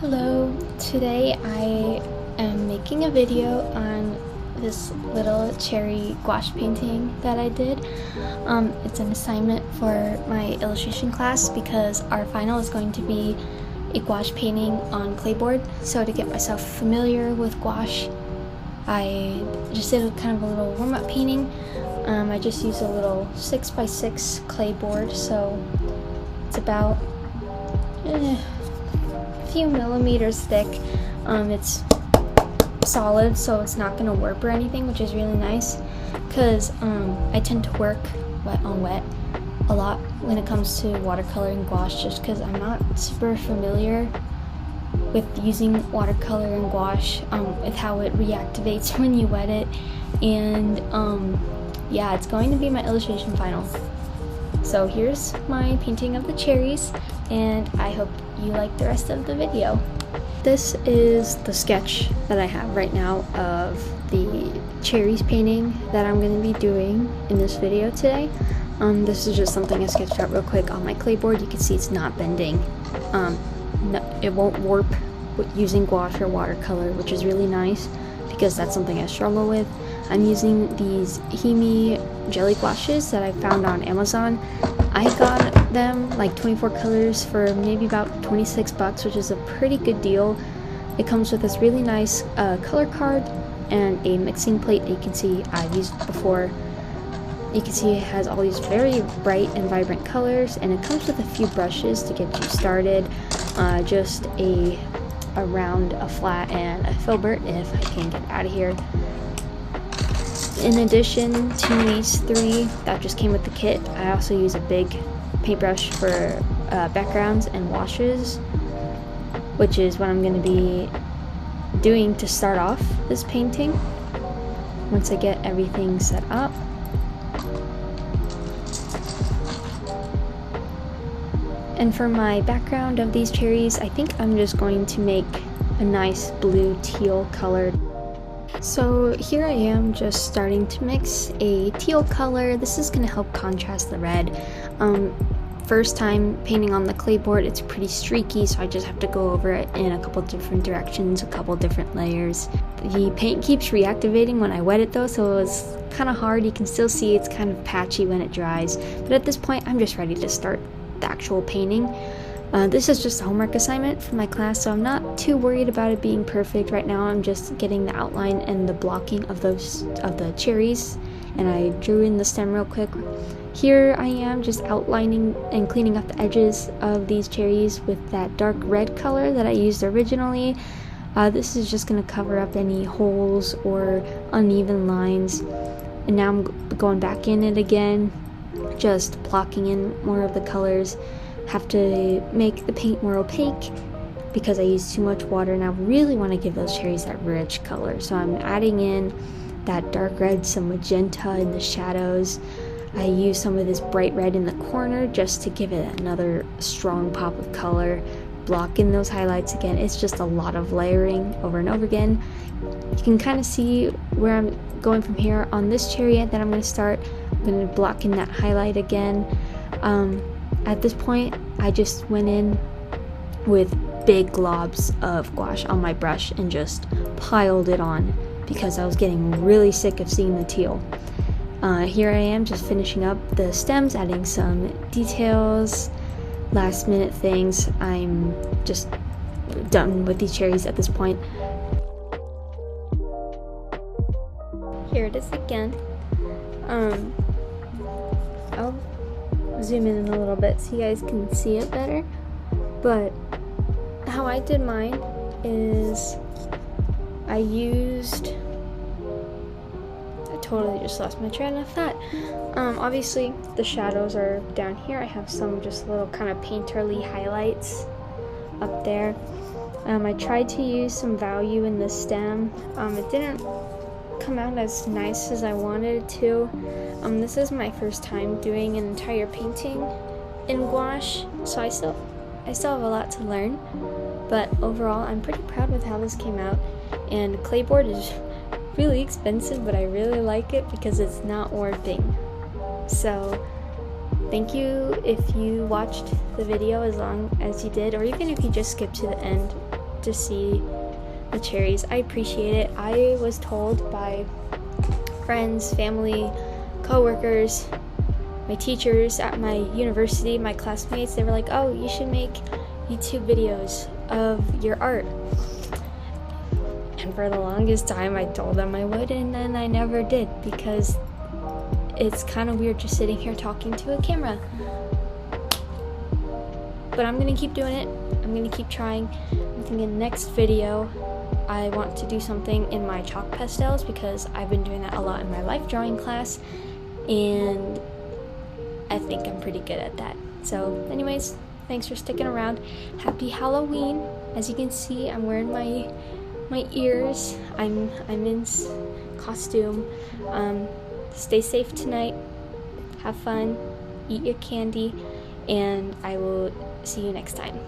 Hello, today I am making a video on this little cherry gouache painting that I did. It's an assignment for my illustration class because our final is going to be a gouache painting on clayboard. So to get myself familiar with gouache, I just did kind of a little warm-up painting. I just used a little 6x6 clay board, so it's about a few millimeters thick. It's solid, so it's not gonna warp or anything, which is really nice because I tend to work wet on wet a lot when it comes to watercolor and gouache, just because I'm not super familiar with using watercolor and gouache, with how it reactivates when you wet it. And yeah, it's going to be my illustration final. So here's my painting of the cherries, and I hope you like the rest of the video. This is the sketch that I have right now of the cherries painting that I'm going to be doing in this video today. This is just something I sketched out real quick on my clayboard. You can see it's not bending. No, it won't warp using gouache or watercolor, which is really nice because that's something I struggle with. I'm using these Himi jelly gouaches that I found on Amazon. I got them like 24 colors for maybe about 26 bucks, which is a pretty good deal. It comes with this really nice color card and a mixing plate that you can see I've used before. You can see it has all these very bright and vibrant colors, and it comes with a few brushes to get you started. Just a round, a flat, and a filbert if I can get out of here. In addition to these three that just came with the kit, I also use a big paintbrush for backgrounds and washes, which is what I'm going to be doing to start off this painting once I get everything set up. And for my background of these cherries, I think I'm just going to make a nice blue teal color. So here I am just starting to mix a teal color. This is going to help contrast the red. First time painting on the clayboard, it's pretty streaky, so I just have to go over it in a couple different directions, a couple different layers. The paint keeps reactivating when I wet it though, so it's kind of hard. You can still see it's kind of patchy when it dries, but at this point I'm just ready to start the actual painting. This is just a homework assignment for my class, so I'm not too worried about it being perfect right now. I'm just getting the outline and the blocking of the cherries, and I drew in the stem real quick. Here I am just outlining and cleaning up the edges of these cherries with that dark red color that I used originally. This is just going to cover up any holes or uneven lines, and now I'm going back in it again, just blocking in more of the colors. Have to make the paint more opaque because I used too much water, and I really want to give those cherries that rich color. So I'm adding in that dark red, some magenta in the shadows. I use some of this bright red in the corner just to give it another strong pop of color. Block in those highlights again. It's just a lot of layering over and over again. You can kind of see where I'm going from here. On this cherry that I'm going to start, I'm going to block in that highlight again. At this point, I just went in with big globs of gouache on my brush and just piled it on because I was getting really sick of seeing the teal. Here I am just finishing up the stems, adding some details, last minute things. I'm just done with these cherries at this point. Here it is again. I'll zoom in a little bit so you guys can see it better, but how I did mine is I totally just lost my train of thought. Obviously the shadows are down here. I have some just little kind of painterly highlights up there. I tried to use some value in the stem. It didn't come out as nice as I wanted it to. This is my first time doing an entire painting in gouache, so I still have a lot to learn, but overall I'm pretty proud with how this came out. And clayboard is really expensive, but I really like it because it's not warping. So thank you if you watched the video as long as you did, or even if you just skipped to the end. to see the cherries. I appreciate it. I was told by friends, family, co-workers, my teachers at my university, my classmates, they were like, oh, you should make YouTube videos of your art. And for the longest time I told them I would, and then I never did, because it's kind of weird just sitting here talking to a camera. But I'm gonna keep doing it. I'm gonna keep trying. I'm thinking next video I want to do something in my chalk pastels, because I've been doing that a lot in my life drawing class, and I think I'm pretty good at that. So anyways, thanks for sticking around. Happy Halloween. As you can see, I'm wearing my ears. I'm in costume. Stay safe tonight. Have fun. Eat your candy. And I will see you next time.